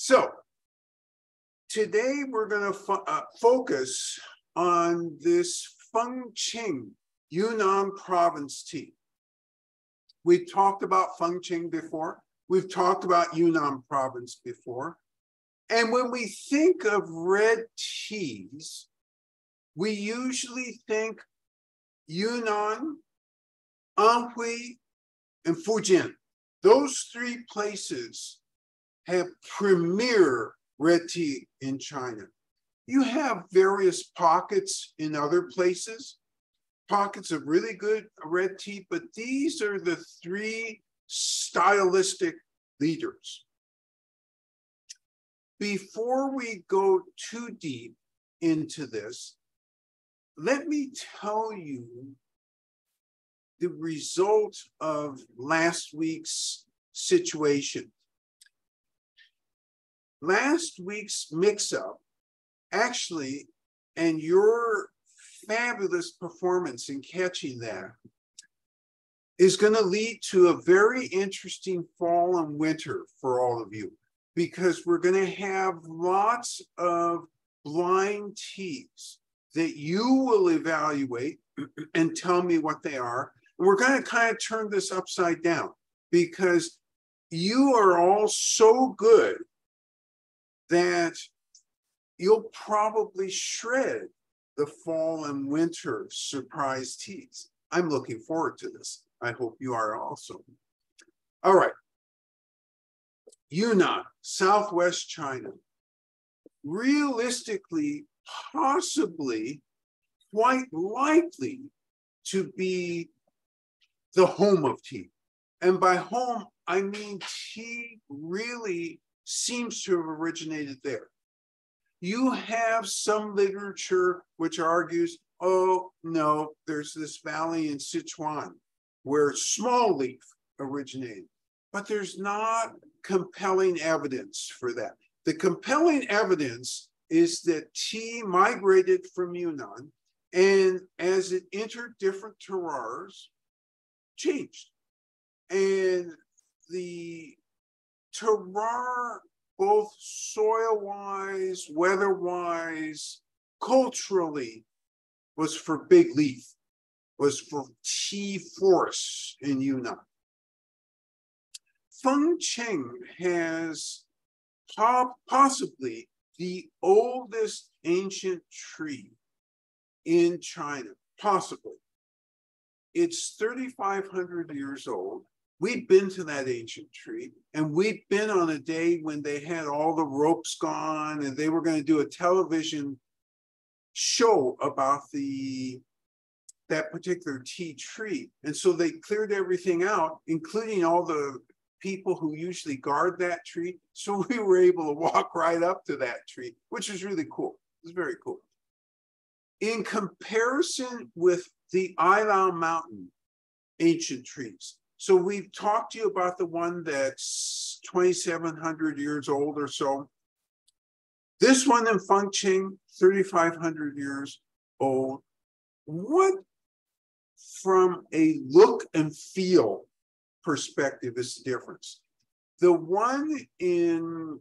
So today we're going to focus on this Fengqing Yunnan province tea. We've talked about Fengqing before. We've talked about Yunnan province before. And when we think of red teas, we usually think Yunnan, Anhui, and Fujian. Those three places have premier red tea in China. You have various pockets in other places, pockets of really good red tea, but these are the three stylistic leaders. Before we go too deep into this, let me tell you the result of last week's situation. Last week's mix-up, actually, and your fabulous performance in catching that is going to lead to a very interesting fall and winter for all of you, because we're going to have lots of blind teas that you will evaluate and tell me what they are. And we're going to kind of turn this upside down, because you are all so good that you'll probably shred the fall and winter surprise teas. I'm looking forward to this. I hope you are also. All right. Yunnan, Southwest China. Realistically, possibly, quite likely to be the home of tea. And by home, I mean tea really seems to have originated there. You have some literature which argues, oh, no, there's this valley in Sichuan where small leaf originated, but there's not compelling evidence for that. The compelling evidence is that tea migrated from Yunnan, and as it entered different terroirs, changed. And the terroir, both soil-wise, weather-wise, culturally, was for big leaf, was for tea forests in Yunnan. Fengqing has possibly the oldest ancient tree in China, possibly. It's 3,500 years old. We'd been to that ancient tree, and we'd been on a day when they had all the ropes gone, and they were going to do a television show about that particular tea tree. And so they cleared everything out, including all the people who usually guard that tree. So we were able to walk right up to that tree, which was really cool. It was very cool. In comparison with the Ailau Mountain ancient trees, so we've talked to you about the one that's 2,700 years old or so. This one in Fengqing, 3,500 years old. What, from a look and feel perspective, is the difference? The one in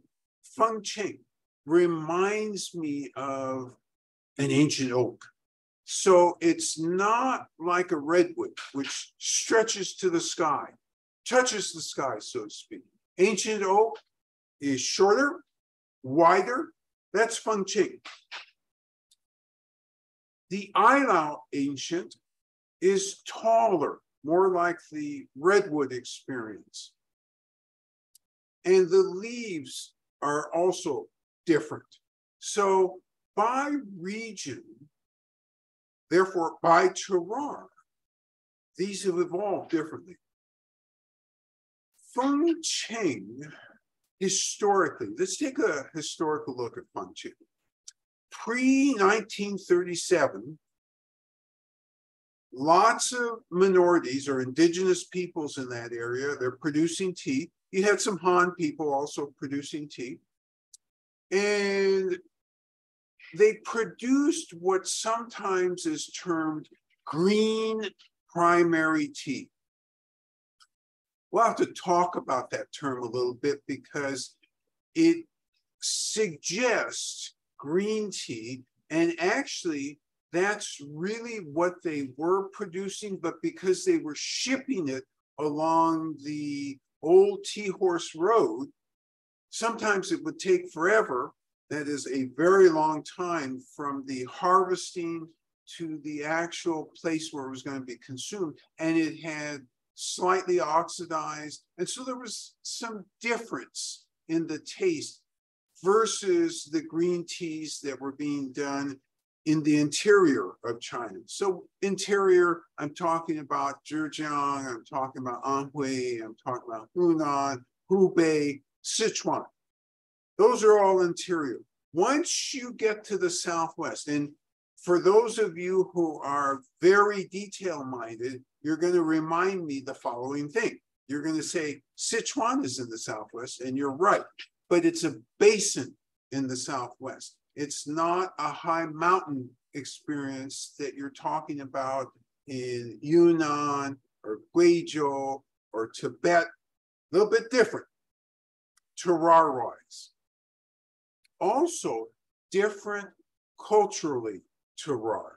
Fengqing reminds me of an ancient oak. So it's not like a redwood, which stretches to the sky, touches the sky, so to speak. Ancient oak is shorter, wider. That's Fengqing. The Ailau ancient is taller, more like the redwood experience. And the leaves are also different. So by region, therefore, by terroir, these have evolved differently. Fengqing, historically, let's take a historical look at Fengqing. Pre-1937, lots of minorities or indigenous peoples in that area, they're producing tea. You had some Han people also producing tea. And they produced what sometimes is termed green primary tea. We'll have to talk about that term a little bit, because it suggest green tea, and actually that's really what they were producing, but because they were shipping it along the old Tea Horse Road, sometimes it would take forever. That is a very long time from the harvesting to the actual place where it was going to be consumed. And it had slightly oxidized. And so there was some difference in the taste versus the green teas that were being done in the interior of China. So interior, I'm talking about Zhejiang, I'm talking about Anhui, I'm talking about Yunnan, Hubei, Sichuan. Those are all interior. Once you get to the Southwest, and for those of you who are very detail-minded, you're going to remind me the following thing. You're going to say, Sichuan is in the Southwest, and you're right, but it's a basin in the Southwest. It's not a high mountain experience that you're talking about in Yunnan or Guizhou or Tibet, a little bit different, terroir-wise. Also different culturally terroir,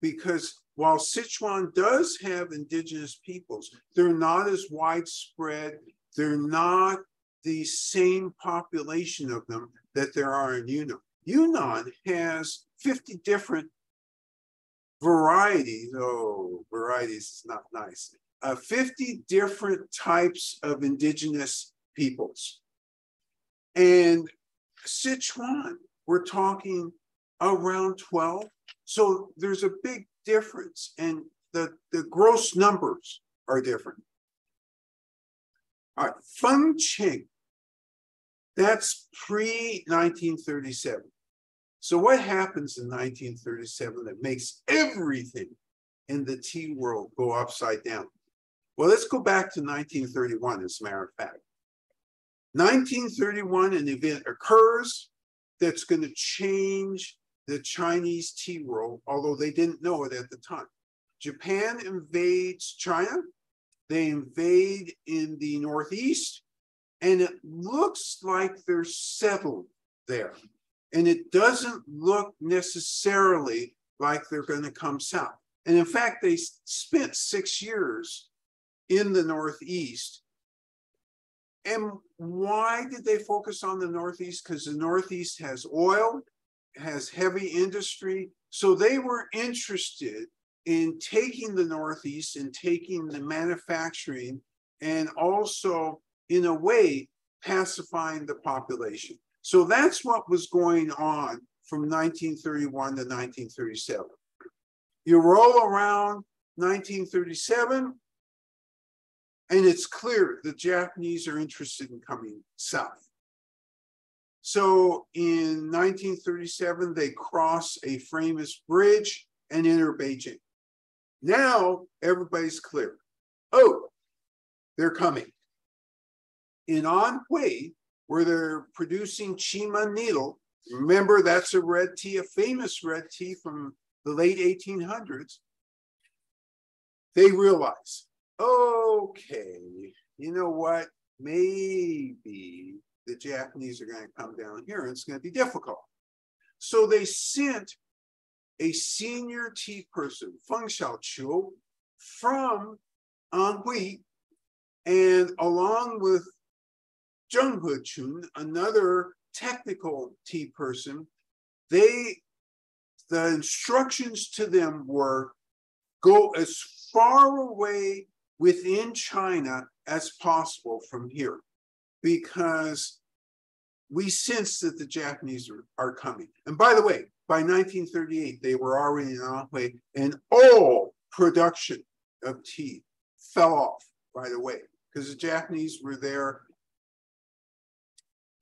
because while Sichuan does have indigenous peoples, they're not as widespread, they're not the same population of them that there are in Yunnan. Yunnan has 50 different varieties. Oh, varieties is not nice. 50 different types of indigenous peoples. And Sichuan, we're talking around 12. So there's a big difference, and the gross numbers are different. All right, Fengqing, that's pre-1937. So what happens in 1937 that makes everything in the tea world go upside down? Well, let's go back to 1931, as a matter of fact. 1931, an event occurs that's going to change the Chinese tea world, although they didn't know it at the time. Japan invades China. They invade in the Northeast, and it looks like they're settled there. And it doesn't look necessarily like they're going to come south. And in fact, they spent 6 years in the Northeast. And why did they focus on the Northeast? Because the Northeast has oil, has heavy industry. So they were interested in taking the Northeast and taking the manufacturing and also, in a way, pacifying the population. So that's what was going on from 1931 to 1937. You roll around 1937, and it's clear the Japanese are interested in coming south. So in 1937, they cross a famous bridge and enter Beijing. Now everybody's clear. Oh, they're coming. In Anhui, where they're producing Chima needle, remember that's a red tea, a famous red tea from the late 1800s, they realize, okay, you know what, maybe the Japanese are going to come down here and it's going to be difficult. So they sent a senior tea person, Feng Xiaoqiu, from Anhui, and along with Zheng Hechun, another technical tea person, the instructions to them were go as far away within China as possible from here, because we sense that the Japanese are coming. And by the way, by 1938, they were already in Anhui, and all production of tea fell off right away because the Japanese were there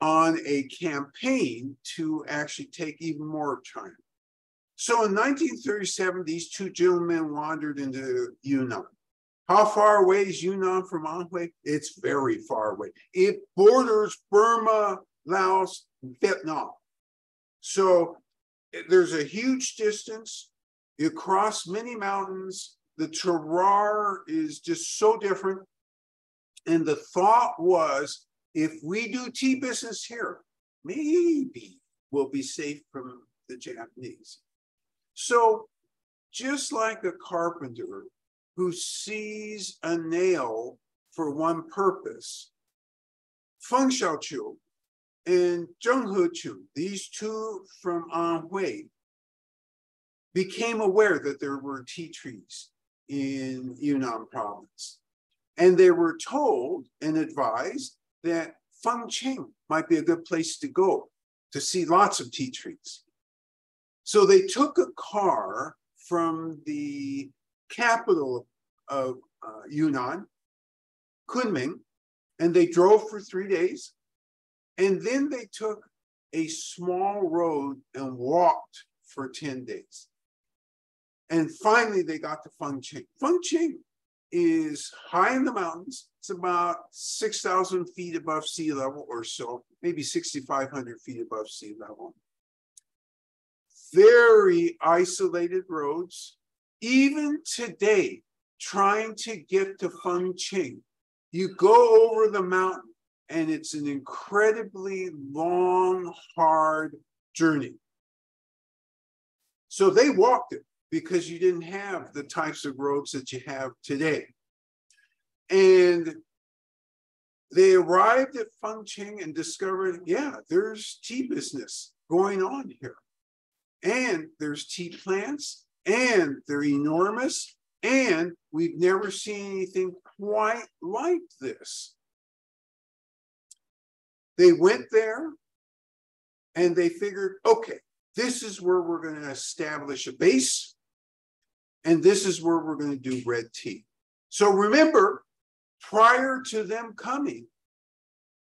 on a campaign to actually take even more of China. So in 1937, these two gentlemen wandered into Yunnan. How far away is Yunnan from Anhui? It's very far away. It borders Burma, Laos, Vietnam. So there's a huge distance. You cross many mountains. The terroir is just so different. And the thought was, if we do tea business here, maybe will be safe from the Japanese. So just like a carpenter who sees a nail for one purpose, Feng Xiaoqiu and Zheng Heqiu, these two from Anhui, became aware that there were tea trees in Yunnan province. And they were told and advised that Fengqing might be a good place to go to see lots of tea trees. So they took a car from the capital of Yunnan, Kunming, and they drove for 3 days. And then they took a small road and walked for 10 days. And finally, they got to Fengqing. Fengqing is high in the mountains. It's about 6,000 feet above sea level or so, maybe 6,500 feet above sea level. Very isolated roads. Even today, trying to get to Fengqing, you go over the mountain and it's an incredibly long, hard journey. So they walked it because you didn't have the types of roads that you have today. And they arrived at Fengqing and discovered, yeah, there's tea business going on here. And there's tea plants, and they're enormous, and we've never seen anything quite like this. They went there, and they figured, okay, this is where we're going to establish a base, and this is where we're going to do red tea. So remember, prior to them coming,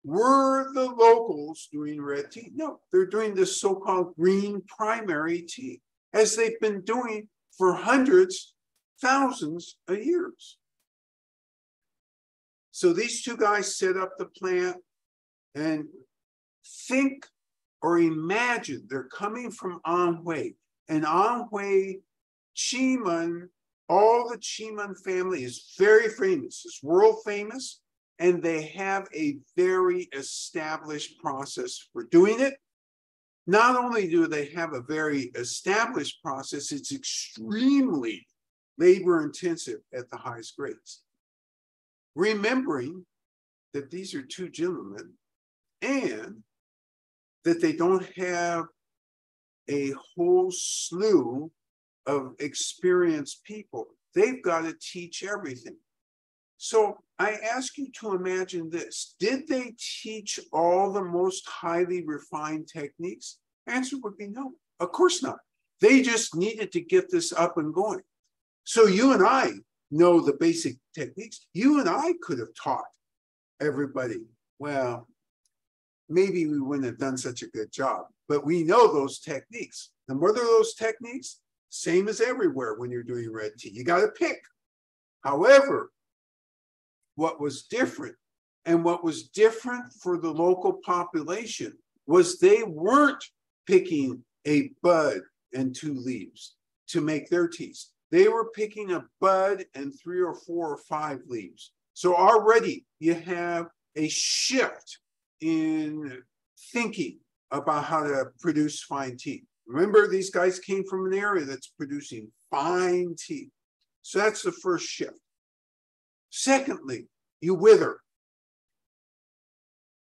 were the locals doing red tea? No, they're doing this so-called green primary tea, as they've been doing for hundreds, thousands of years. So these two guys set up the plant and think or imagine they're coming from Anhui. And Anhui, Qimen, all the Qimen family is very famous, it's world famous. And they have a very established process for doing it. Not only do they have a very established process, it's extremely labor intensive at the highest grades. Remembering that these are two gentlemen and that they don't have a whole slew of experienced people. They've got to teach everything. So I ask you to imagine this. Did they teach all the most highly refined techniques? Answer would be no, of course not. They just needed to get this up and going. So you and I know the basic techniques. You and I could have taught everybody. Well, maybe we wouldn't have done such a good job, but we know those techniques. And what are those techniques? Same as everywhere when you're doing red tea. You got to pick. However, what was different, and what was different for the local population, was they weren't picking a bud and 2 leaves to make their teas. They were picking a bud and 3 or 4 or 5 leaves. So already you have a shift in thinking about how to produce fine tea. Remember, these guys came from an area that's producing fine tea. So that's the first shift. Secondly, you wither.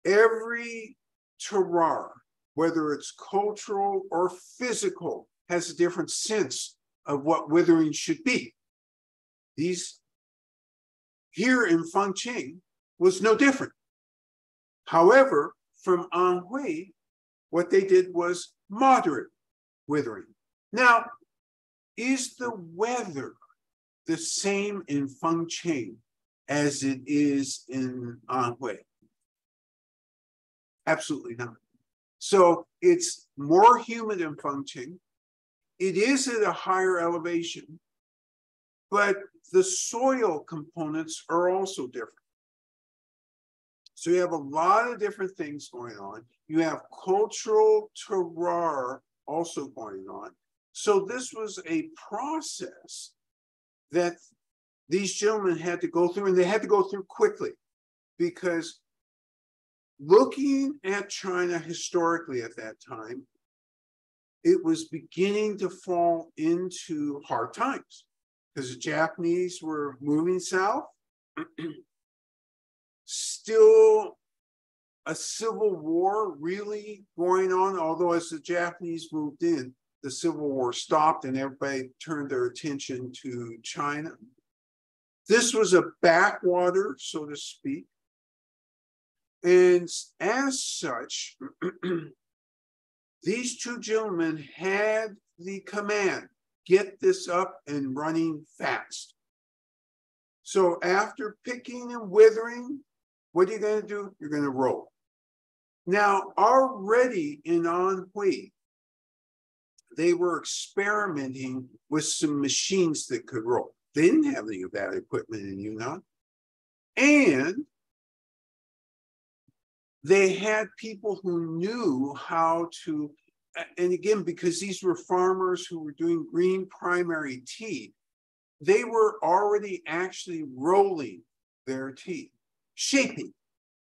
Every terroir, whether it's cultural or physical, has a different sense of what withering should be. These here in Fengqing was no different. However, from Anhui, what they did was moderate withering. Now, is the weather the same in Fengqing as it is in Anhui? Absolutely not. So it's more humid in Fengqing. It is at a higher elevation, but the soil components are also different. So you have a lot of different things going on. You have cultural terroir also going on. So this was a process that these gentlemen had to go through, and they had to go through quickly, because looking at China historically at that time, it was beginning to fall into hard times because the Japanese were moving south. Still a civil war really going on, although as the Japanese moved in, the Civil War stopped and everybody turned their attention to China. This was a backwater, so to speak. And as such, these two gentlemen had the command, get this up and running fast. So after picking and withering, what are you going to do? You're going to roll. Now, already in Anhui, they were experimenting with some machines that could roll. They didn't have any of that equipment in Yunnan. And they had people who knew how to, and again, because these were farmers who were doing green primary tea, they were already actually rolling their tea, shaping.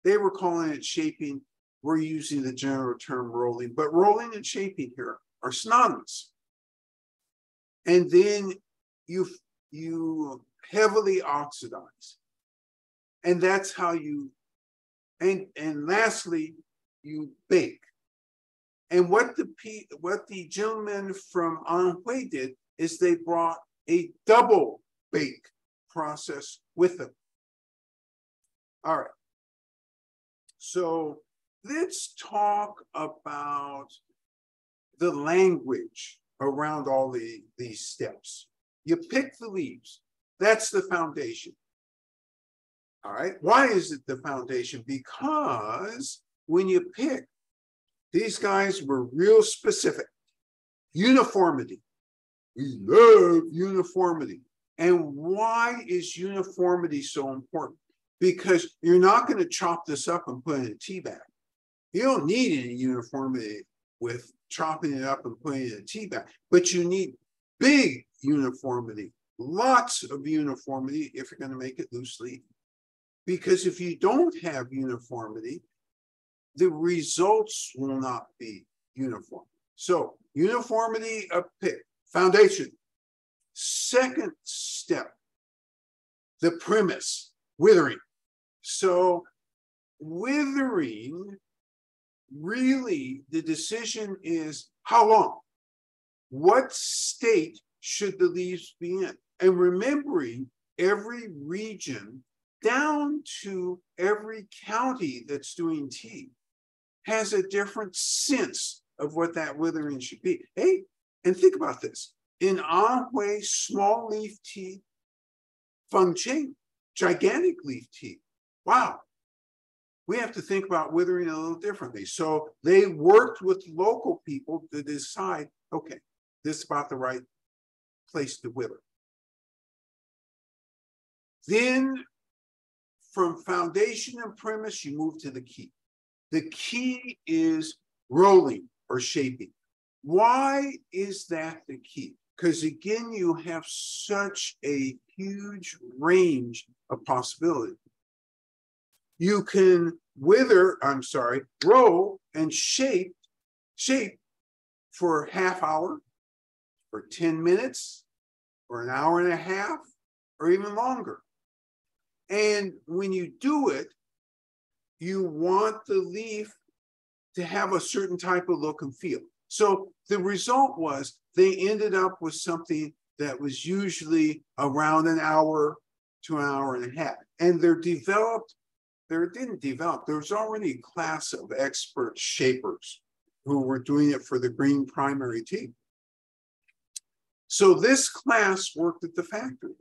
They were calling it shaping. We're using the general term rolling, but rolling and shaping here are synonymous. And then you heavily oxidize. And that's how you, and lastly, you bake. And what the gentlemen from Anhui did is they brought a double bake process with them. All right. So let's talk about the language around all these steps. You pick the leaves. That's the foundation. All right. Why is it the foundation? Because when you pick, these guys were real specific. Uniformity. We love uniformity. And why is uniformity so important? Because you're not going to chop this up and put it in a tea bag. You don't need any uniformity with chopping it up and putting it in a tea bag, but you need big uniformity, lots of uniformity if you're going to make it loose leaf. Because if you don't have uniformity, the results will not be uniform. So uniformity of pick, foundation. Second step, the premise, withering. So withering, really the decision is how long? What state should the leaves be in? And remembering every region down to every county that's doing tea has a different sense of what that withering should be. Hey, and think about this. In Anhui, small leaf tea, Fengcheng, gigantic leaf tea. Wow. We have to think about withering a little differently. So they worked with local people to decide, okay, this is about the right place to wither. Then from foundation and premise, you move to the key. The key is rolling or shaping. Why is that the key? Because again, you have such a huge range of possibility. You can roll and shape for a half hour, for 10 minutes, or an hour and a half, or even longer. And when you do it, you want the leaf to have a certain type of look and feel. So the result was they ended up with something that was usually around an hour to an hour and a half. And there was already a class of expert shapers who were doing it for the green primary tea. So this class worked at the factory.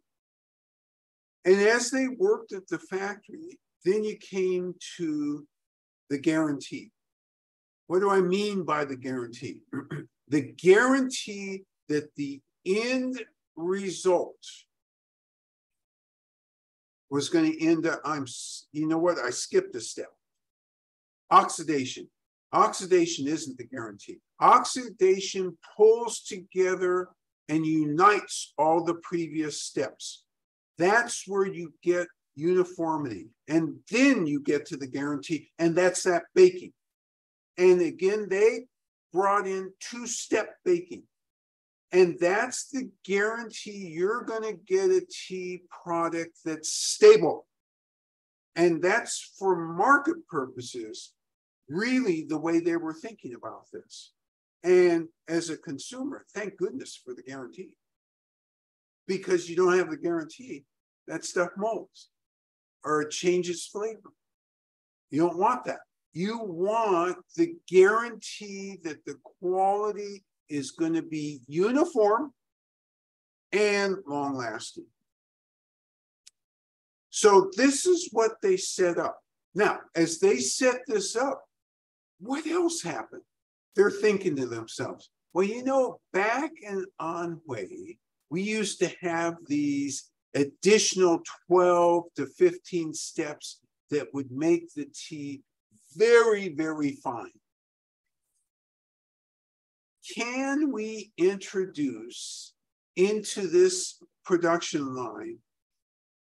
And as they worked at the factory, then you came to the guarantee. What do I mean by the guarantee? The guarantee that the end result was going to end up, you know what? I skipped a step. Oxidation. Oxidation isn't the guarantee. Oxidation pulls together and unites all the previous steps. That's where you get uniformity. And then you get to the guarantee, and that's that baking. And again, they brought in two-step baking. And that's the guarantee you're going to get a tea product that's stable. And that's for market purposes, really the way they were thinking about this. And as a consumer, thank goodness for the guarantee. Because you don't have the guarantee, that stuff molds or it changes flavor. You don't want that. You want the guarantee that the quality is going to be uniform and long-lasting. So this is what they set up. Now, as they set this up, what else happened? They're thinking to themselves, well, you know, back in Anhui, we used to have these additional 12 to 15 steps that would make the tea very, very fine. Can we introduce into this production line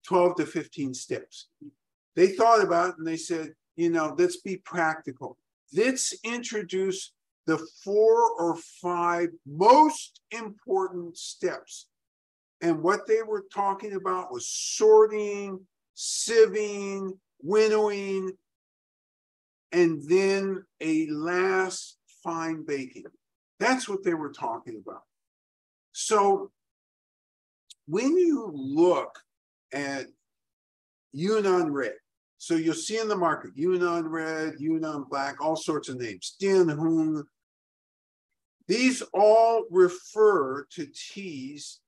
12 to 15 steps? They thought about it and they said, you know, let's be practical. Let's introduce the 4 or 5 most important steps. And what they were talking about was sorting, sieving, winnowing, and then a last fine baking. That's what they were talking about. So when you look at Yunnan red, so you'll see in the market, Yunnan red, Yunnan black, all sorts of names, Dianhong. These all refer to teas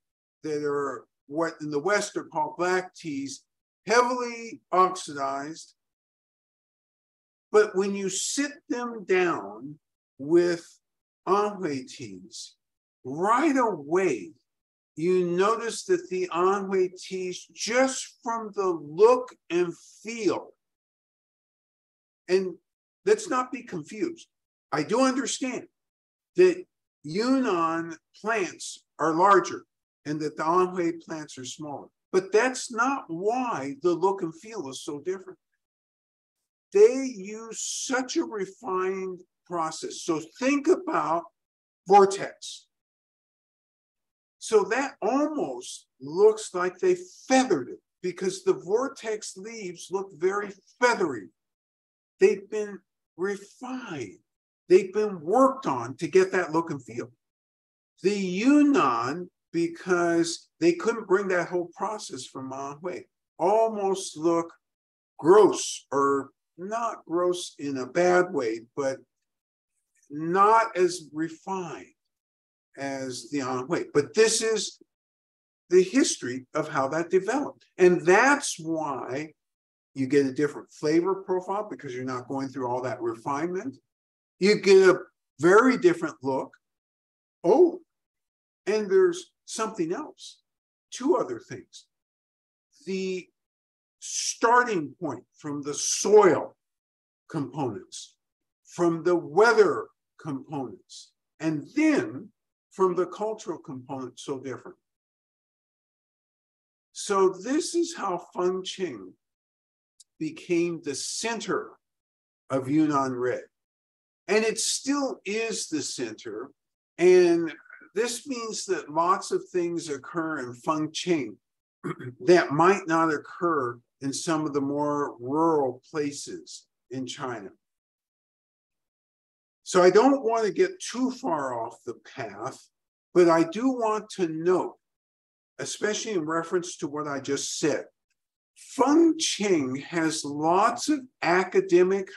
that are what in the West are called black teas, heavily oxidized. But when you sit them down with Anhui teas, right away, you notice that the Anhui teas, just from the look and feel, and let's not be confused. I do understand that Yunnan plants are larger and that the Anhui plants are smaller, but that's not why the look and feel is so different. They use such a refined process. So think about vortex. So that almost looks like they feathered it because the vortex leaves look very feathery. They've been refined. They've been worked on to get that look and feel. The Yunnan, because they couldn't bring that whole process from Anhui, almost look gross, or not gross in a bad way, but not as refined as the Anhui. But this is the history of how that developed. And that's why you get a different flavor profile, because you're not going through all that refinement. You get a very different look. Oh, and there's something else, 2 other things. The starting point from the soil components, from the weather components, and then from the cultural components, so different. So this is how Fengqing became the center of Yunnan red. And it still is the center. And this means that lots of things occur in Fengqing that might not occur in some of the more rural places in China. So I don't want to get too far off the path, but I do want to note, especially in reference to what I just said, Fengqing has lots of academic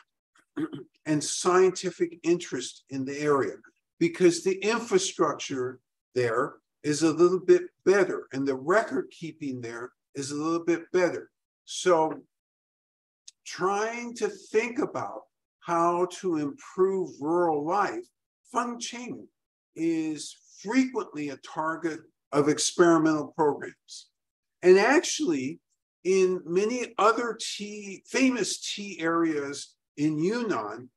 and scientific interest in the area because the infrastructure there is a little bit better and the record keeping there is a little bit better. So trying to think about how to improve rural life, Fengqing is frequently a target of experimental programs. And actually, in many other famous tea areas in Yunnan,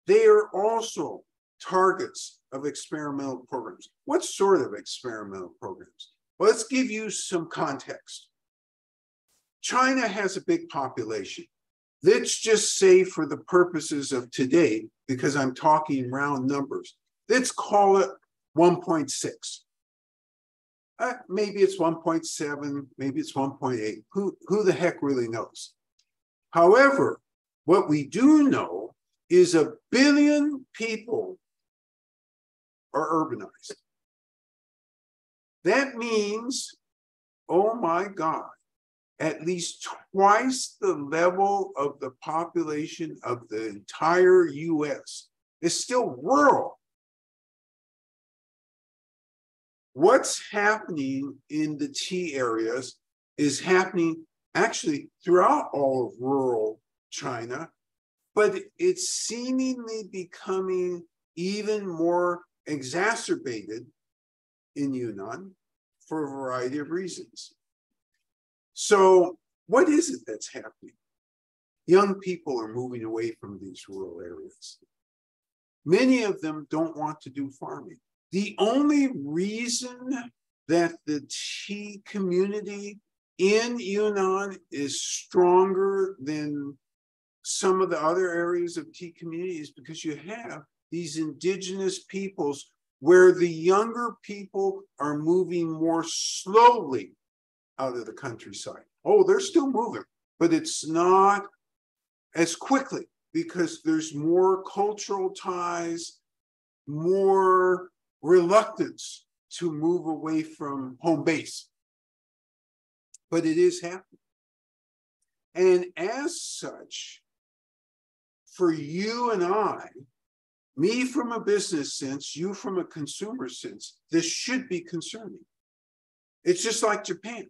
they are also targets of experimental programs. What sort of experimental programs? Well, let's give you some context. China has a big population. Let's just say for the purposes of today, because I'm talking round numbers, let's call it 1.6. Maybe it's 1.7, maybe it's 1.8. Who the heck really knows? However, what we do know is 1 billion people are urbanized. That means, oh my God, at least twice the level of the population of the entire US is still rural. What's happening in the tea areas is happening actually throughout all of rural China, but it's seemingly becoming even more exacerbated in Yunnan for a variety of reasons. So what is it that's happening? Young people are moving away from these rural areas. Many of them don't want to do farming. The only reason that the tea community in Yunnan is stronger than some of the other areas of tea community is because you have these indigenous peoples where the younger people are moving more slowly out of the countryside. Oh, they're still moving, but it's not as quickly because there's more cultural ties, more reluctance to move away from home base. But it is happening. And as such, for you and I, me from a business sense, you from a consumer sense, this should be concerning. It's just like Japan.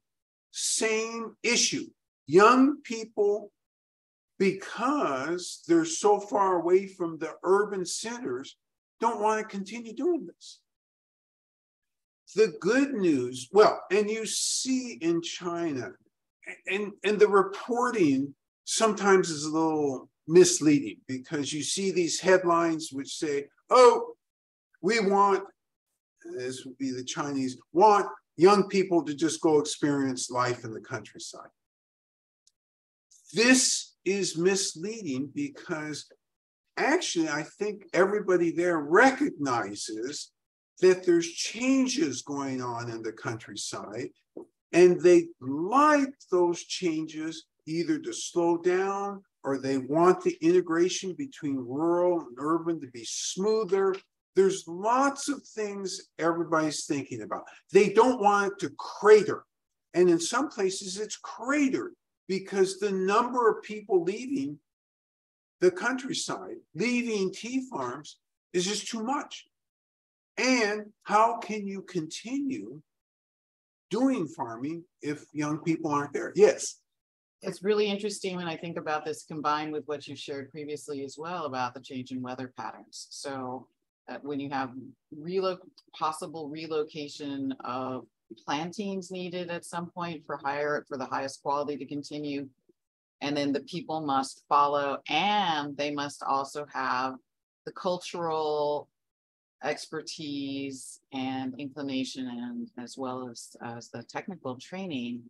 Same issue. Young people, because they're so far away from the urban centers, don't want to continue doing this. The good news, well, and you see in China, and the reporting sometimes is a little misleading because you see these headlines which say, oh, we want, this would be the Chinese, want young people to just go experience life in the countryside. This is misleading because actually I think everybody there recognizes that there's changes going on in the countryside and they like those changes either to slow down or they want the integration between rural and urban to be smoother. There's lots of things everybody's thinking about. They don't want it to crater. And in some places it's cratered because the number of people leaving the countryside, leaving tea farms is just too much. And how can you continue doing farming if young people aren't there? Yes. It's really interesting when I think about this combined with what you shared previously as well about the change in weather patterns. So when you have possible relocation of plantings needed at some point for the highest quality to continue, and then the people must follow, and they must also have the cultural expertise and inclination, and as well as the technical training.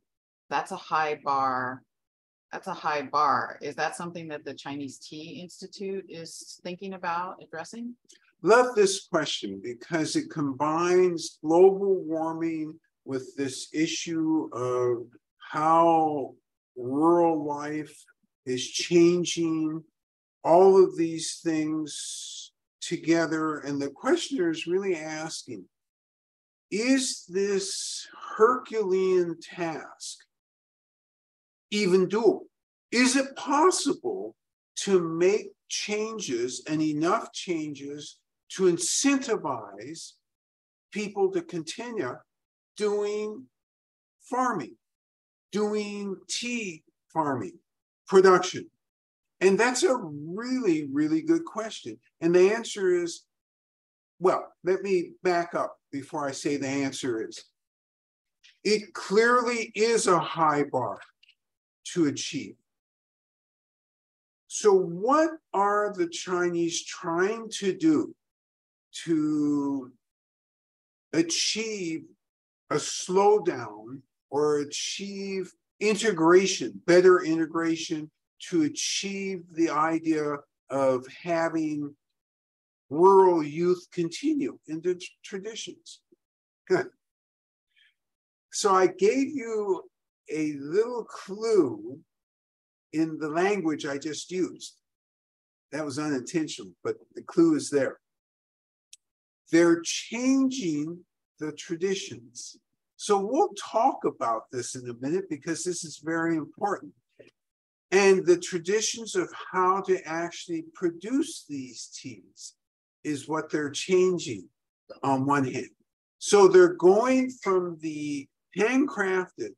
That's a high bar. That's a high bar. Is that something that the Chinese Tea Institute is thinking about addressing? Love this question because it combines global warming with this issue of how rural life is changing, all of these things together. And the questioner is really asking, is this Herculean task even doable? Is it possible to make changes and enough changes to incentivize people to continue doing farming, doing tea farming, production? And that's a really, really good question. And the answer is, well, let me back up before I say the answer is, it clearly is a high bar to achieve. So what are the Chinese trying to do to achieve a slowdown or achieve integration, better integration to achieve the idea of having rural youth continue in the traditions. Good. So I gave you a little clue in the language I just used. That was unintentional, but the clue is there. They're changing the traditions. So we'll talk about this in a minute because this is very important. And the traditions of how to actually produce these teas is what they're changing on one hand. So they're going from the handcrafted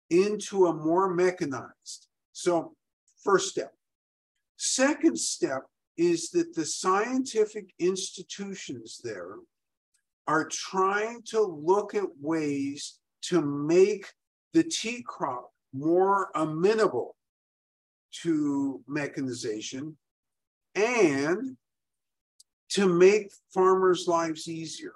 into a more mechanized. So first step. Second step is that the scientific institutions there are trying to look at ways to make the tea crop more amenable to mechanization and to make farmers' lives easier.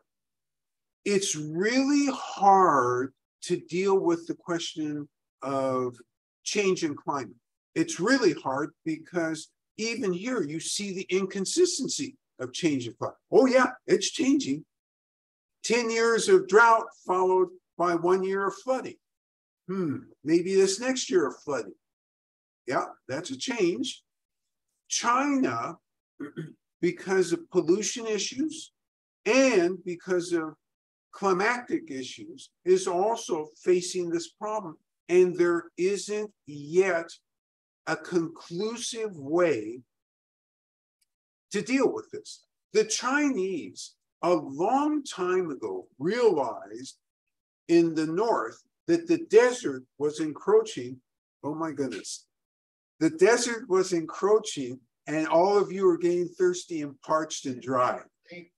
It's really hard to deal with the question of change in climate. It's really hard because even here you see the inconsistency of change in climate. Oh yeah, it's changing. 10 years of drought followed by 1 year of flooding. Maybe this next year of flooding. Yeah, that's a change. China, because of pollution issues and because of climatic issues, is also facing this problem. And there isn't yet a conclusive way to deal with this. The Chinese, a long time ago, realized in the north that the desert was encroaching. Oh my goodness. The desert was encroaching and all of you are getting thirsty and parched and dry.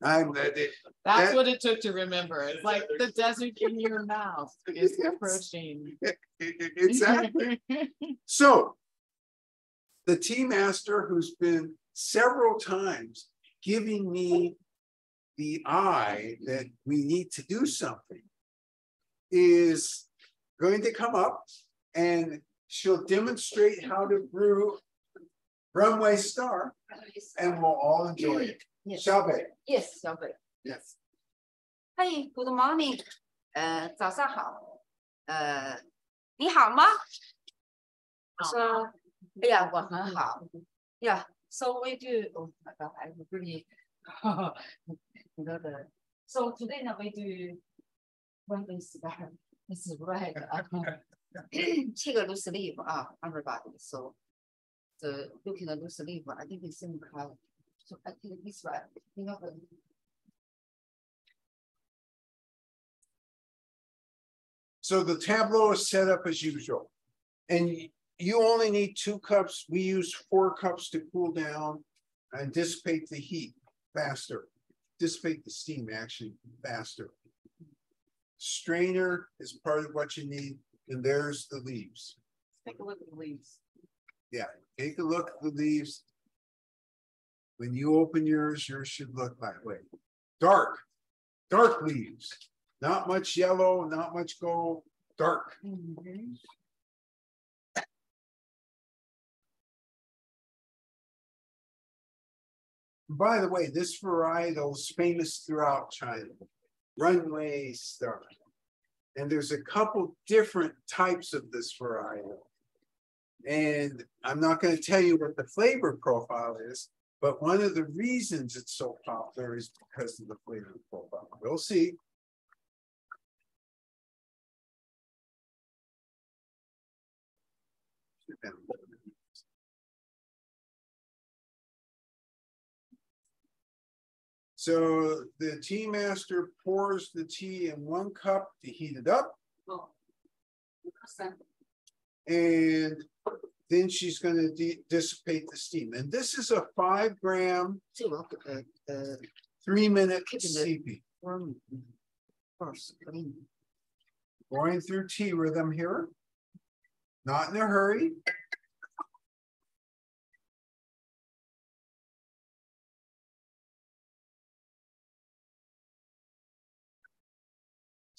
That's what it took to remember. It's like the desert in your mouth is approaching. Exactly. So the tea master, who's been several times giving me the eye that we need to do something, is going to come up and she'll demonstrate how to brew Runway Star, and we'll all enjoy it. Yes. Sophie. Yes, Sophie. Yes. Hey, good morning. 早上好。你好吗？说，哎呀，我很好。Yeah, so we do. Oh my God, I really. So today we do Runway Star. This is right. Take a loose leaf, everybody. So the looking at loose leaf, I think it's in color. So I think this one, you know. So the tableau is set up as usual. And you only need 2 cups. We use 4 cups to cool down and dissipate the heat faster. Dissipate the steam actually faster. Strainer is part of what you need. And there's the leaves. Take a look at the leaves. Yeah, take a look at the leaves. When you open yours, yours should look that way. Dark leaves. Not much yellow, not much gold, dark. Mm-hmm. By the way, this varietal is famous throughout China. Runway Star. And there's a couple different types of this varietal. And I'm not going to tell you what the flavor profile is, but one of the reasons it's so popular is because of the flavor profile. We'll see. So the tea master pours the tea in 1 cup to heat it up. And then she's going to dissipate the steam. And this is a 5 gram, 3-minute CP. Going through tea rhythm here. Not in a hurry.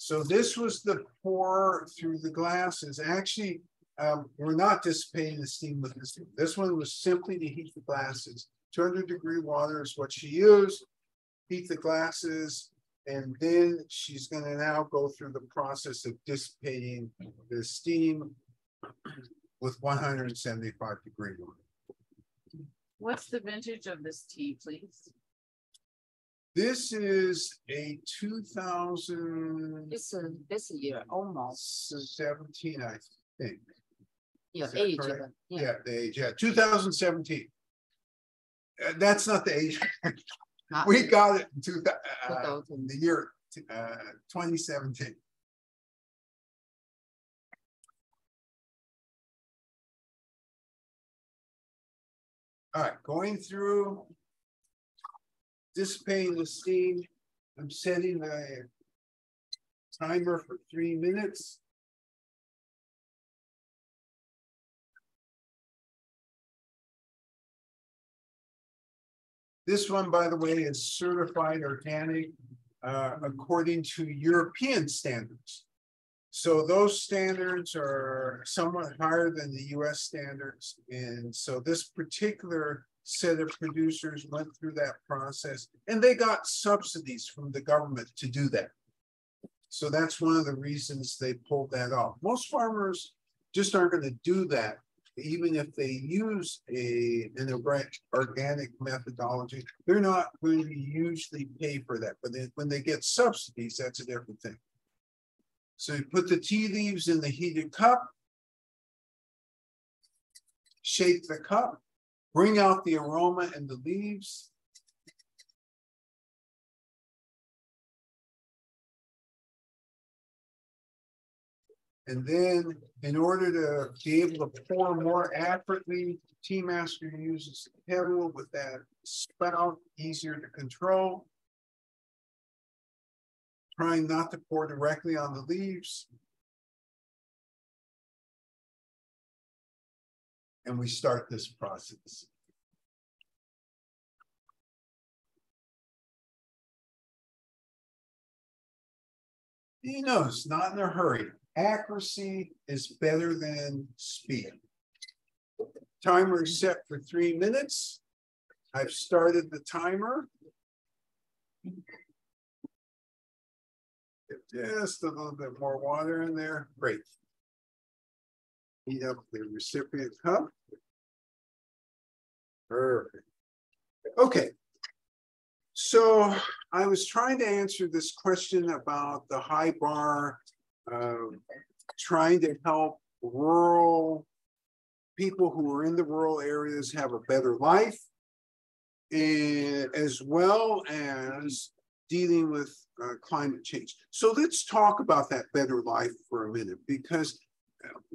So this was the pour through the glasses. Actually, we're not dissipating the steam with this. This one was simply to heat the glasses. 200-degree water is what she used. Heat the glasses, and then she's going to now go through the process of dissipating the steam with 175-degree water. What's the vintage of this tea, please? This is a 2000. This year almost 17, I think. your Is that age. correct? Yeah. Yeah, the age. Yeah, 2017. That's not the age. We got it in the year 2017. All right, going through dissipating the steam. I'm setting the timer for 3 minutes. This one, by the way, is certified organic according to European standards. So those standards are somewhat higher than the US standards. And so this particular set of producers went through that process, and they got subsidies from the government to do that. So that's one of the reasons they pulled that off. Most farmers just aren't going to do that, even if they use an organic methodology. They're not going to usually pay for that, but then when they get subsidies, that's a different thing. So you put the tea leaves in the heated cup, shake the cup, bring out the aroma and the leaves. And then in order to be able to pour more accurately, tea master uses a kettle with that spout, easier to control. Trying not to pour directly on the leaves. And we start this process. You know, it's not in a hurry. Accuracy is better than speed. Timer is set for 3 minutes. I've started the timer. Just a little bit more water in there. Great. Heat up the recipient cup. Perfect. Okay. So I was trying to answer this question about the high bar, trying to help rural people who are in the rural areas have a better life, and as well as dealing with climate change. So let's talk about that better life for a minute, because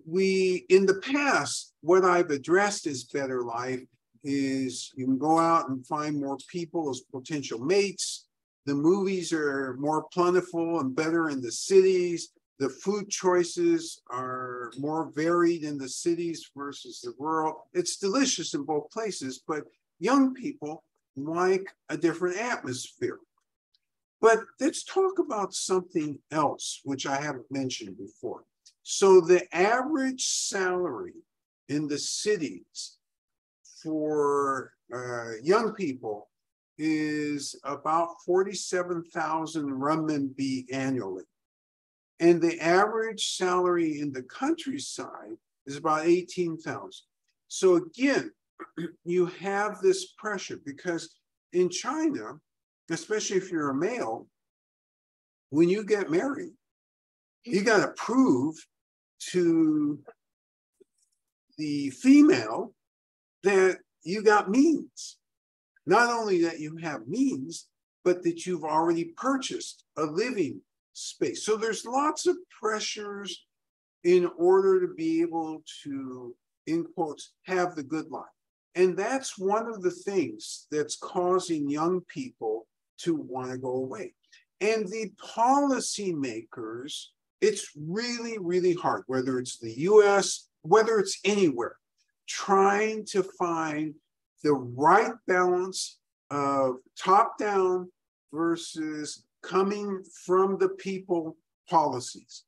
in the past, what I've addressed as better life is you can go out and find more people as potential mates. The movies are more plentiful and better in the cities. The food choices are more varied in the cities versus the rural. It's delicious in both places, but young people like a different atmosphere. But let's talk about something else, which I haven't mentioned before. So the average salary in the cities for young people is about 47,000 renminbi annually. And the average salary in the countryside is about 18,000. So again, you have this pressure because in China, especially if you're a male, when you get married, you got to prove to the female that you got means. Not only that you have means, but that you've already purchased a living space. So there's lots of pressures in order to be able to, in quotes, have the good life. And that's one of the things that's causing young people to want to go away. And the policymakers, it's really, really hard, whether it's the US, whether it's anywhere, trying to find the right balance of top down versus coming from the people policies.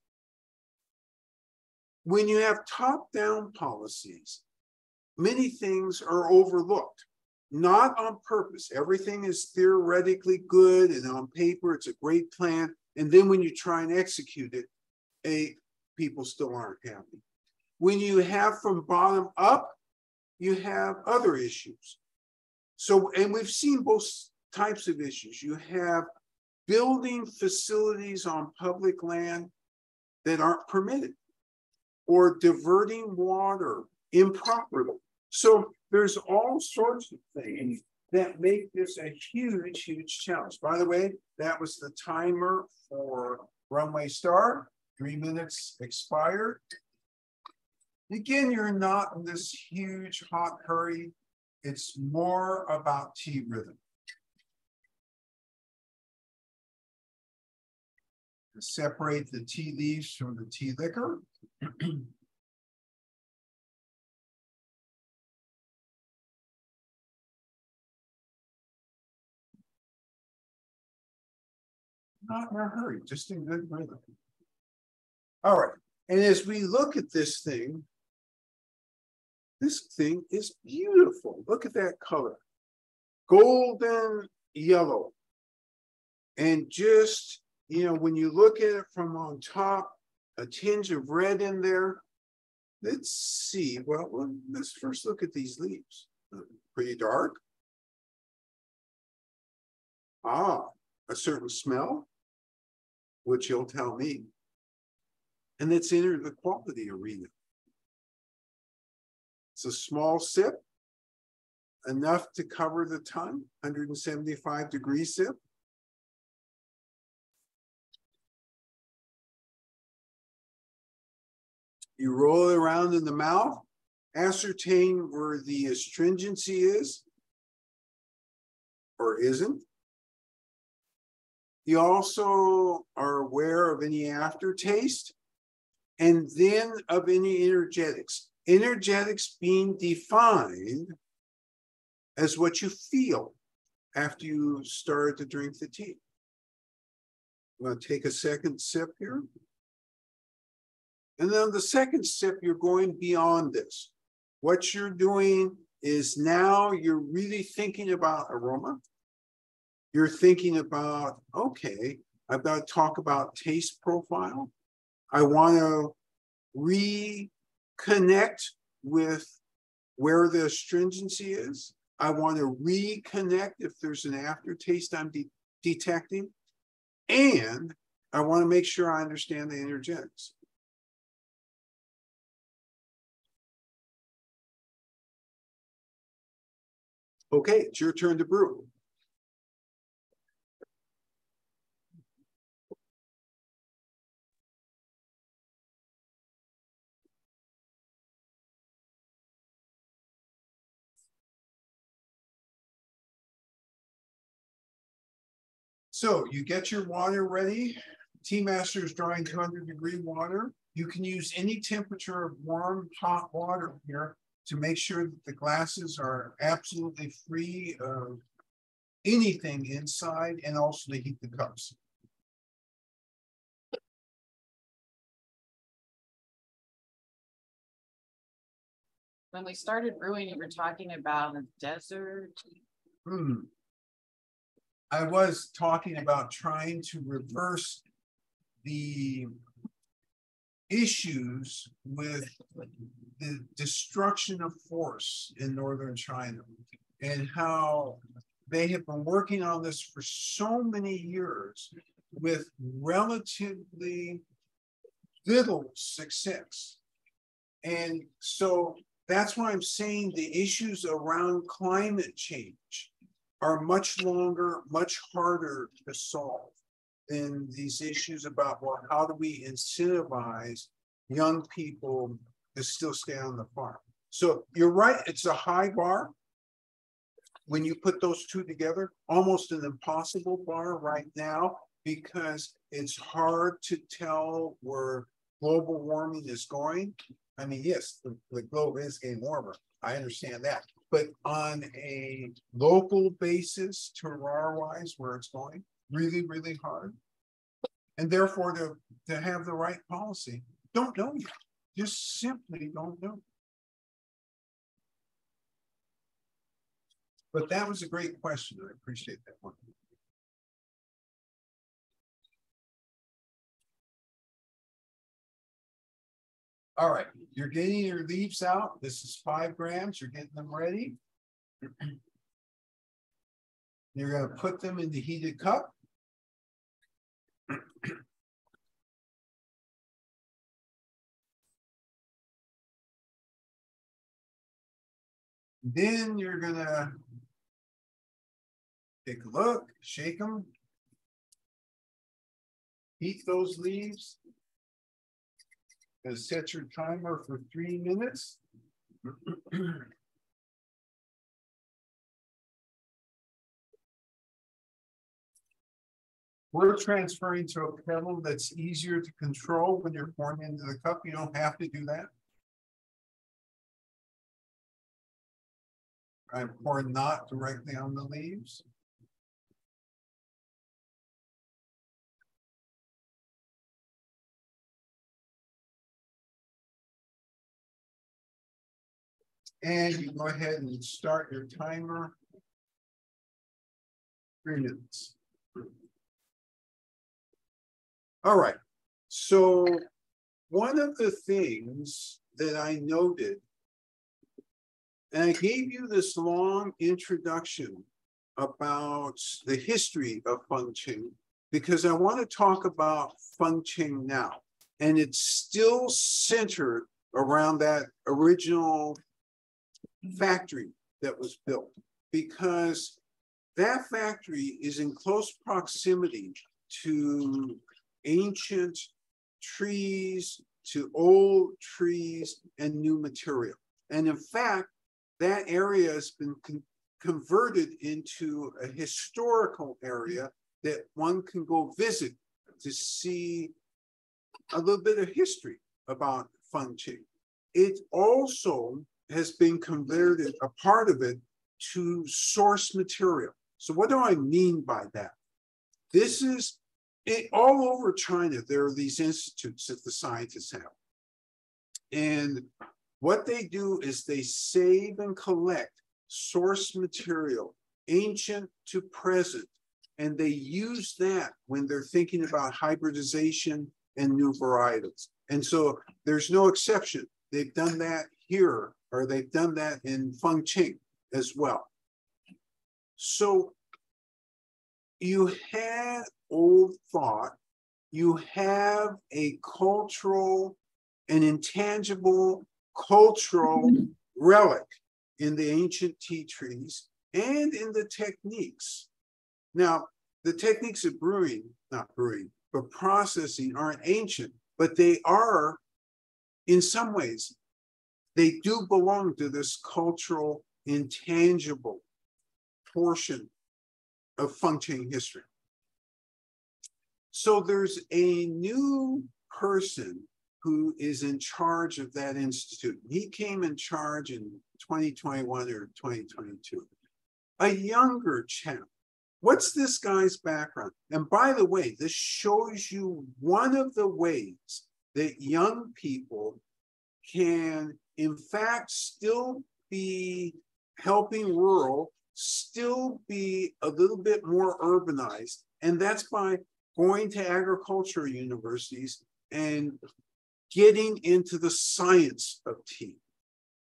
When you have top-down policies, many things are overlooked, not on purpose. Everything is theoretically good and on paper it's a great plan. And then when you try and execute it, people still aren't happy. When you have from bottom up, you have other issues. So, and we've seen both types of issues. You have building facilities on public land that aren't permitted, or diverting water improperly. So there's all sorts of things that make this a huge, huge challenge. By the way, that was the timer for Runway Star. 3 minutes expired. Again, you're not in this huge hot hurry. It's more about tea rhythm. Separate the tea leaves from the tea liquor. Not in a hurry, just in good rhythm. All right, and as we look at this thing is beautiful. Look at that color, golden yellow. And just, you know, when you look at it from on top, a tinge of red in there. Let's see, well, let's first look at these leaves. Pretty dark. Ah, a certain smell, which you'll tell me. And let's enter the quality arena. It's a small sip, enough to cover the tongue, 175-degree sip. You roll it around in the mouth, ascertain where the astringency is or isn't. You also are aware of any aftertaste and then of any energetics. Energetics being defined as what you feel after you start to drink the tea. I'm going to take a second sip here. And then the second sip, you're going beyond this. What you're doing is now you're really thinking about aroma. You're thinking about, okay, I've got to talk about taste profile. I want to reconnect with where the astringency is. I want to reconnect if there's an aftertaste I'm detecting. And I want to make sure I understand the energetics. Okay, it's your turn to brew. So you get your water ready. Tea Master is drawing 200-degree water. You can use any temperature of warm, hot water here to make sure that the glasses are absolutely free of anything inside, and also to heat the cups. When we started brewing, you were talking about a desert. I was talking about trying to reverse the issues with the destruction of forest in northern China and how they have been working on this for so many years with relatively little success. And so that's why I'm saying the issues around climate change are much longer, much harder to solve than these issues about, well, how do we incentivize young people to still stay on the farm? So you're right, it's a high bar. When you put those two together, almost an impossible bar right now, because it's hard to tell where global warming is going. I mean, yes, the globe is getting warmer. I understand that. But on a local basis, terroir-wise, where it's going, really, really hard. and therefore to have the right policy. Don't know yet. Just simply don't know. But that was a great question. I appreciate that one. All right, you're getting your leaves out. This is 5 grams. You're getting them ready. You're going to put them in the heated cup. Then you're going to take a look, shake them, heat those leaves. Going to set your timer for 3 minutes. We're transferring to a kettle that's easier to control when you're pouring into the cup. You don't have to do that. I'm pouring not directly on the leaves. And you go ahead and start your timer. 3 minutes. All right. So one of the things that I noted, and I gave you this long introduction about the history of feng qing, because I want to talk about feng qing now. And it's still centered around that original factory that was built, because that factory is in close proximity to ancient trees, to old trees, and new material. And in fact, that area has been converted into a historical area that one can go visit to see a little bit of history about feng qing. It also has been converted, a part of it, to source material. So what do I mean by that? This is all over China. There are these institutes that the scientists have. And what they do is they save and collect source material, ancient to present, and they use that when they're thinking about hybridization and new varietals. And so there's no exception. They've done that here, or they've done that in feng qing as well. So you have old thought, you have a cultural, an intangible cultural relic in the ancient tea trees and in the techniques. Now, the techniques of brewing, not brewing, but processing aren't ancient, but they are, in some ways, they do belong to this cultural, intangible portion of feng qing history. So there's a new person who is in charge of that institute. He came in charge in 2021 or 2022. A younger chap. What's this guy's background? And by the way, this shows you one of the ways that young people can, in fact, still be helping rural, still be a little bit more urbanized. And that's by going to agriculture universities and getting into the science of tea,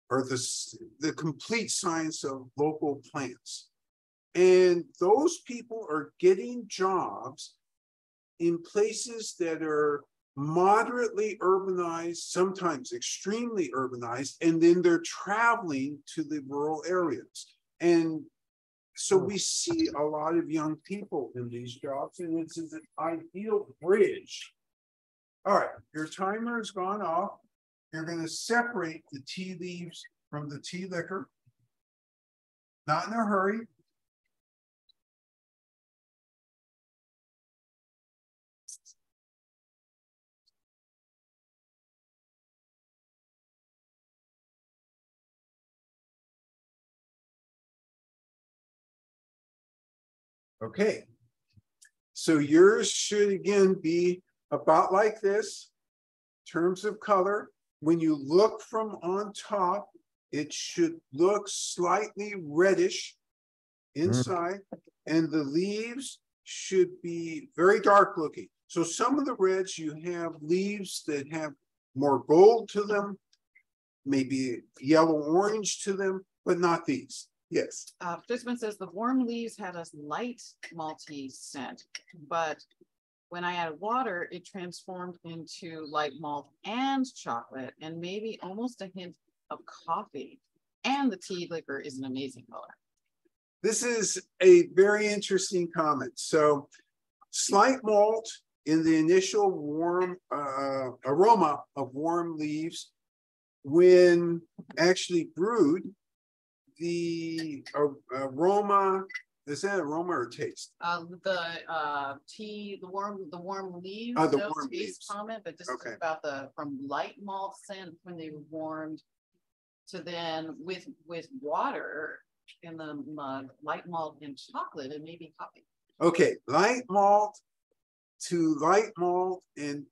or the complete science of local plants. And those people are getting jobs in places that are moderately urbanized, sometimes extremely urbanized, and then they're traveling to the rural areas. And so we see a lot of young people in these jobs, and it's an ideal bridge. All right, your timer has gone off. You're going to separate the tea leaves from the tea liquor. Not in a hurry. Okay, So yours should again be about like this in terms of color. When you look from on top, it should look slightly reddish inside, and the leaves should be very dark looking. So some of the reds, you have leaves that have more gold to them, maybe yellow orange to them, but not these. Yes. Participant says the warm leaves had a light malty scent, but when I added water, it transformed into light malt and chocolate and maybe almost a hint of coffee. And the tea liquor is an amazing color. This is a very interesting comment. So slight malt in the initial warm aroma of warm leaves. When actually brewed, the aroma, is that aroma or taste? The tea, the warm leaves, Oh, the no warm taste leaves. comment, but just Okay. about from light malt scent when they were warmed to then with water in the mug, light malt and chocolate and maybe coffee. Okay, light malt to light malt and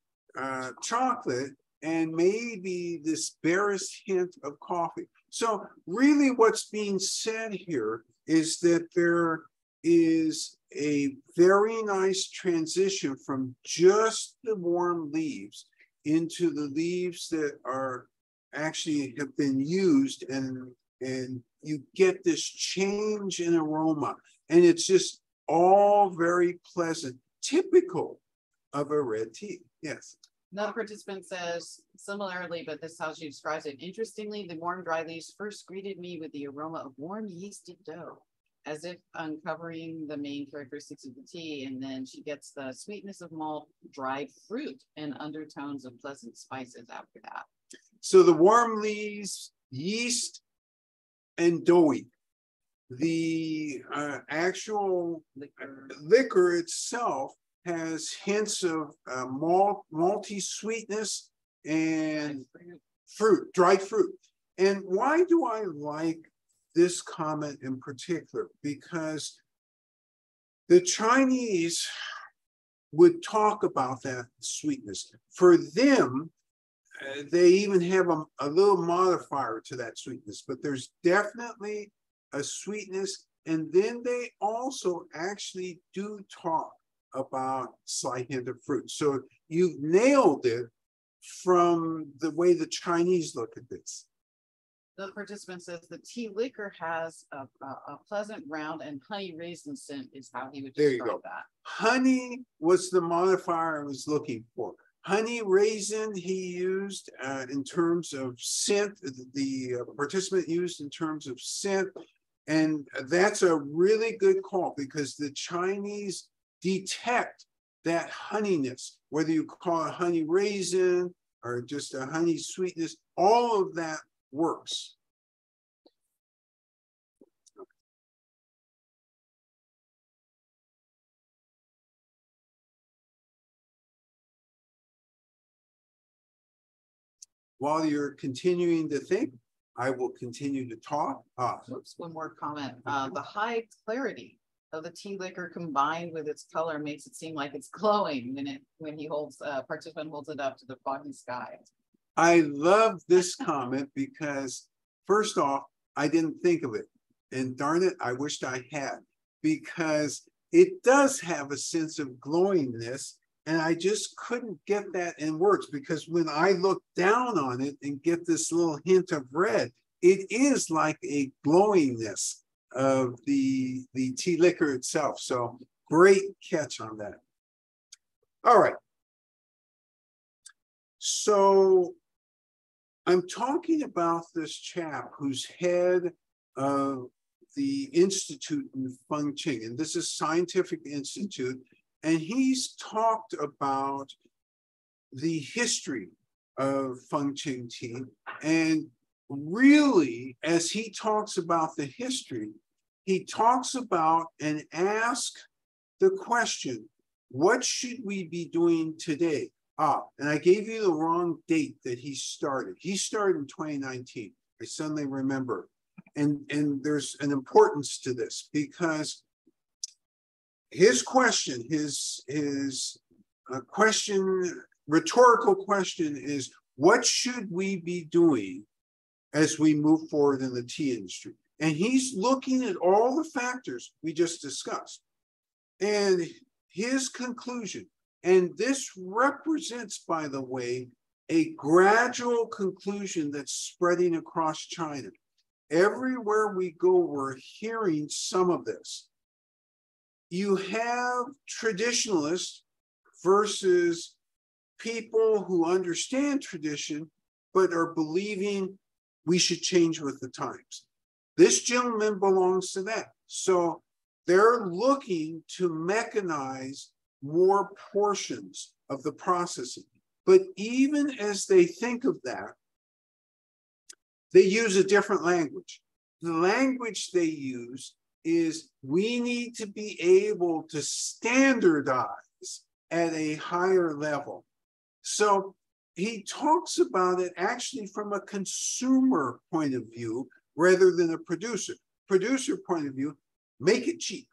chocolate, and maybe this barest hint of coffee. So really what's being said here is that there is a very nice transition from just the warm leaves into the leaves that are actually have been used, and you get this change in aroma, and it's just all very pleasant, typical of a red tea. Yes. Another participant says, similarly, but this is how she describes it. Interestingly, the warm dry leaves first greeted me with the aroma of warm yeasted dough, as if uncovering the main characteristics of the tea. And then she gets the sweetness of malt, dried fruit, and undertones of pleasant spices after that. So the warm leaves, yeast, and doughy. The actual liquor itself has hints of malty sweetness and fruit, dried fruit. And why do I like this comment in particular? Because the Chinese would talk about that sweetness. For them, they even have a little modifier to that sweetness, but there's definitely a sweetness. And then they also actually do talk about slight hint of fruit. So you've nailed it from the way the Chinese look at this. The participant says the tea liquor has a pleasant round and honey raisin scent is how he would describe that. Honey was the modifier I was looking for. Honey raisin he used in terms of scent, the participant used in terms of scent. And that's a really good call because the Chinese detect that honeyness, whether you call it honey raisin or just a honey sweetness, all of that works. While you're continuing to think, I will continue to talk. Oops, one more comment. The high clarity of the tea liquor combined with its color makes it seem like it's glowing when he holds participant holds it up to the foggy sky. I love this comment because first off, I didn't think of it, and darn it, I wished I had, because it does have a sense of glowingness, and I just couldn't get that in words, because when I look down on it and get this little hint of red, it is like a glowingness of the tea liquor itself. So great catch on that. All right. So I'm talking about this chap who's head of the Institute in Fengqing, and this is Scientific Institute, and he's talked about the history of Fengqing tea. And really, as he talks about the history, he talks about and asks the question, what should we be doing today? And I gave you the wrong date that he started. He started in 2019. I suddenly remember. And there's an importance to this because his question, rhetorical question is, what should we be doing as we move forward in the tea industry? And he's looking at all the factors we just discussed. And his conclusion, and this represents, by the way, a gradual conclusion that's spreading across China. Everywhere we go, we're hearing some of this. You have traditionalists versus people who understand tradition, but are believing we should change with the times. This gentleman belongs to that. So they're looking to mechanize more portions of the processing. But even as they think of that, they use a different language. The language they use is, we need to be able to standardize at a higher level. So he talks about it actually from a consumer point of view rather than a producer. Producer point of view, make it cheap,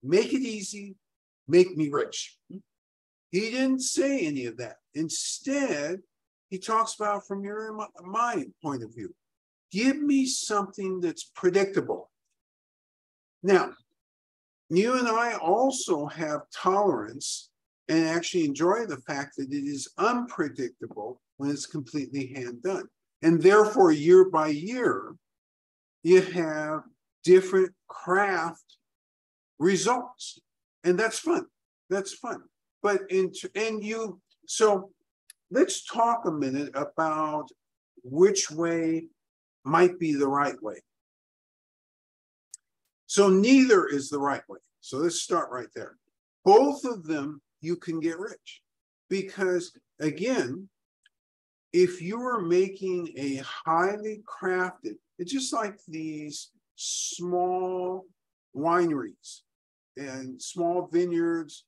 make it easy, make me rich. He didn't say any of that. Instead, he talks about from your and my point of view. Give me something that's predictable. Now, you and I also have tolerance and actually enjoy the fact that it is unpredictable when it's completely hand done. And therefore, year by year, you have different craft results. And that's fun. That's fun. But so let's talk a minute about which way might be the right way. So neither is the right way. So let's start right there. Both of them, you can get rich. Because again, if you are making a highly crafted, it's just like these small wineries and small vineyards,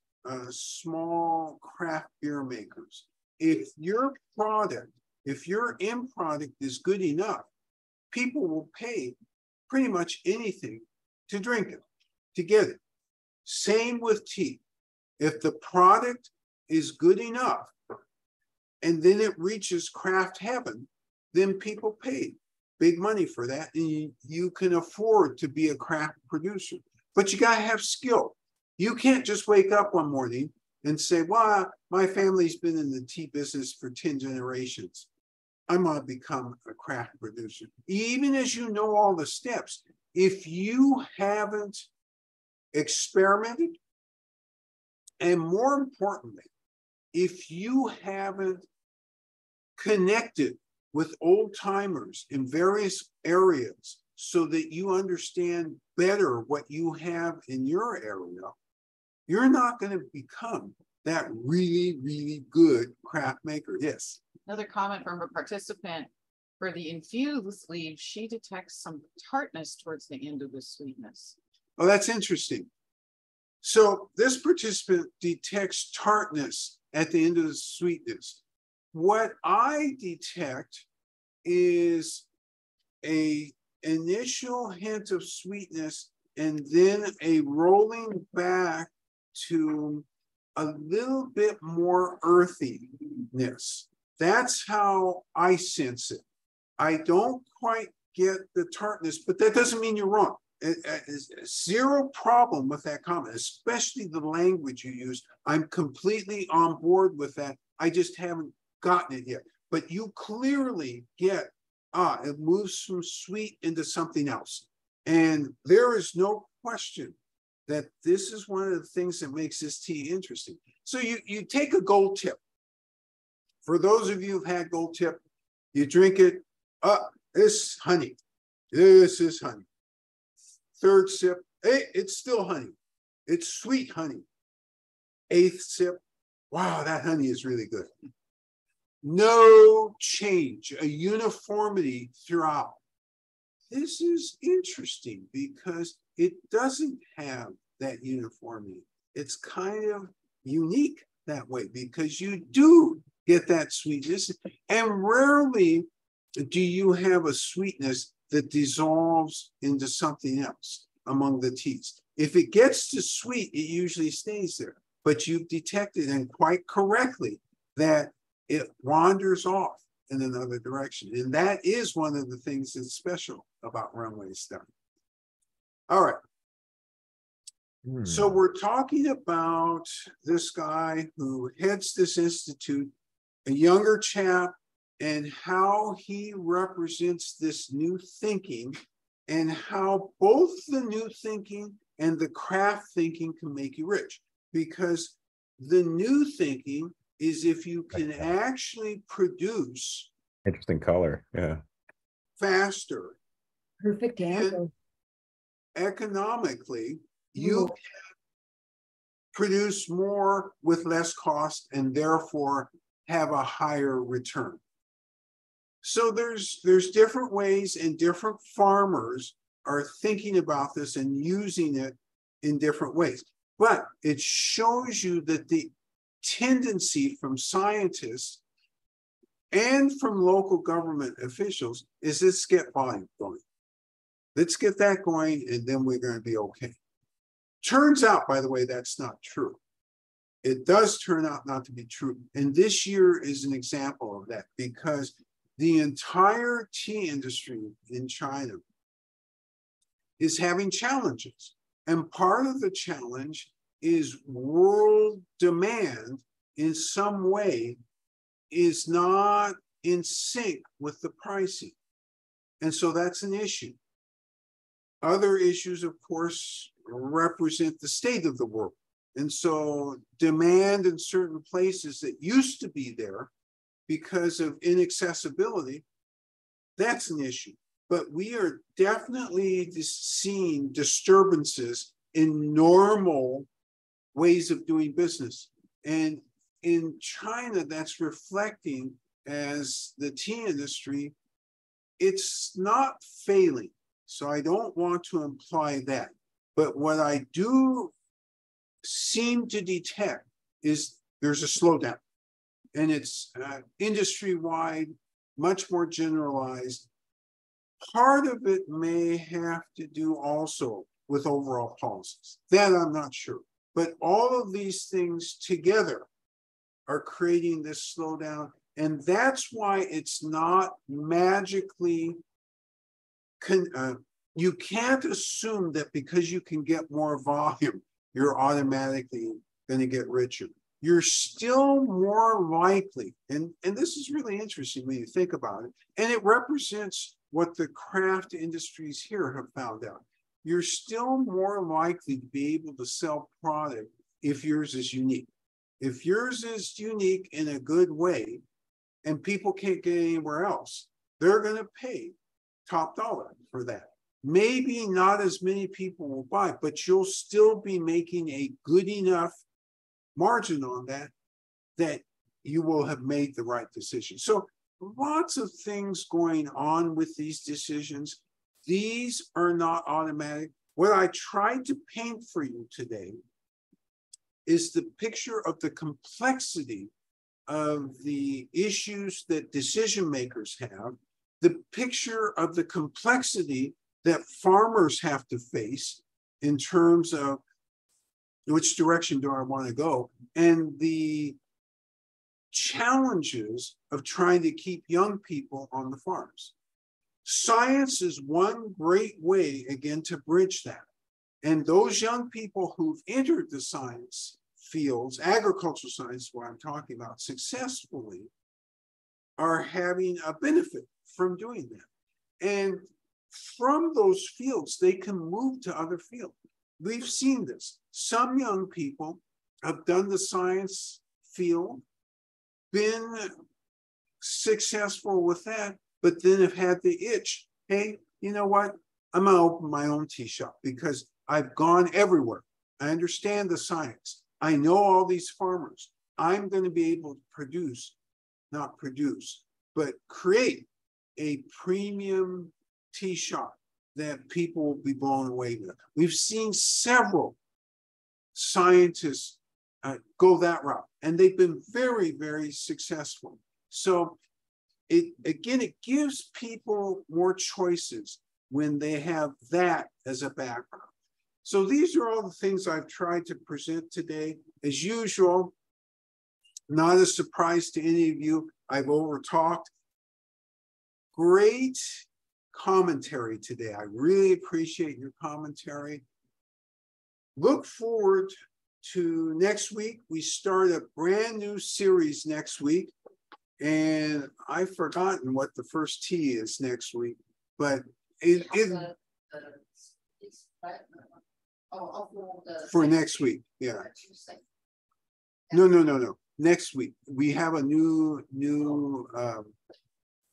small craft beer makers. If your product, if your end product is good enough, people will pay pretty much anything to drink it, to get it. Same with tea. If the product is good enough and then it reaches craft heaven, then people pay big money for that, and you can afford to be a craft producer. But you got to have skill. You can't just wake up one morning and say, well, my family's been in the tea business for 10 generations. I'm going to become a craft producer. Even as you know all the steps, if you haven't experimented, and more importantly, if you haven't connected with old timers in various areas so that you understand better what you have in your area, you're not going to become that really, really good craft maker. Yes. Another comment from a participant: for the infused leaf, she detects some tartness towards the end of the sweetness. Oh, that's interesting. So this participant detects tartness at the end of the sweetness. What I detect is an initial hint of sweetness and then a rolling back to a little bit more earthiness. That's how I sense it. I don't quite get the tartness, but that doesn't mean you're wrong. Zero problem with that comment, especially the language you use. I'm completely on board with that. I just haven't gotten it yet. But you clearly get, it moves from sweet into something else. And there is no question that this is one of the things that makes this tea interesting. So you take a gold tip. For those of you who've had gold tip, you drink it, this honey. This is honey. Third sip, hey, it's still honey. It's sweet honey. Eighth sip, wow, that honey is really good. No change, a uniformity throughout. This is interesting because it doesn't have that uniformity. It's kind of unique that way because you do get that sweetness, and rarely do you have a sweetness that dissolves into something else. among the teas. If it gets to sweet, it usually stays there. But you've detected, and quite correctly, that it wanders off in another direction. And that is one of the things that's special about Runway Star. All right. So we're talking about this guy who heads this institute, a younger chap, and how he represents this new thinking and how both the new thinking and the craft thinking can make you rich. Because the new thinking is if you can actually produce interesting color, yeah, faster, Perfect and economically, you can produce more with less cost and therefore have a higher return. So there's different ways, and different farmers are thinking about this and using it in different ways. But it shows you that the tendency from scientists and from local government officials is, let's get volume going. Let's get that going, and then we're going to be okay. Turns out, by the way, that's not true. It does turn out not to be true. And this year is an example of that, because the entire tea industry in China is having challenges. And part of the challenge is world demand in some way is not in sync with the pricing. And so that's an issue. Other issues, of course, represent the state of the world. And so demand in certain places that used to be there because of inaccessibility, that's an issue. But we are definitely seeing disturbances in normal ways of doing business. And in China, that's reflecting as the tea industry, it's not failing. So I don't want to imply that. But what I do seem to detect is there's a slowdown. And it's industry-wide, much more generalized. Part of it may have to do also with overall policies. That I'm not sure. But all of these things together are creating this slowdown. And that's why it's not magically, you can't assume that because you can get more volume, you're automatically going to get richer. You're still more likely, and this is really interesting when you think about it, and it represents what the craft industries here have found out. You're still more likely to be able to sell product if yours is unique. If yours is unique in a good way, and people can't get anywhere else, they're going to pay top dollar for that. Maybe not as many people will buy, but you'll still be making a good enough margin on that, that you will have made the right decision. So lots of things going on with these decisions. These are not automatic. What I tried to paint for you today is the picture of the complexity of the issues that decision makers have, the picture of the complexity that farmers have to face in terms of which direction do I want to go, and the challenges of trying to keep young people on the farms. Science is one great way, again, to bridge that. And those young people who've entered the science fields, agricultural science, what I'm talking about, successfully, are having a benefit from doing that. And from those fields, they can move to other fields. We've seen this. Some young people have done the science field, been successful with that, but then have had the itch. Hey, you know what? I'm going to open my own tea shop because I've gone everywhere. I understand the science. I know all these farmers. I'm going to be able to produce, not produce, but create a premium tea shop that people will be blown away with. We've seen several scientists go that route, and they've been very, very successful. So it gives people more choices when they have that as a background. So these are all the things I've tried to present today. As usual, not a surprise to any of you, I've overtalked. Great commentary today. I really appreciate your commentary. Look forward to next week. We start a brand new series next week. And I've forgotten what the first T is next week, but for next week, yeah. No. Next week we have a new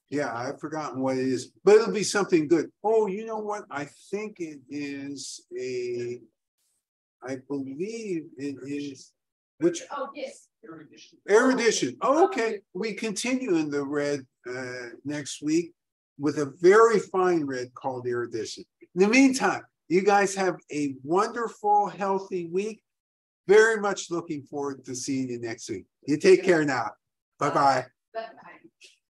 yeah, I've forgotten what it is, but it'll be something good. Oh, you know what? I think it is I believe it is which yes. Erudition. Oh, okay. We continue in the red next week with a very fine red called Erudition. In the meantime, you guys have a wonderful, healthy week. Very much looking forward to seeing you next week. You take care now. Bye-bye. Bye-bye.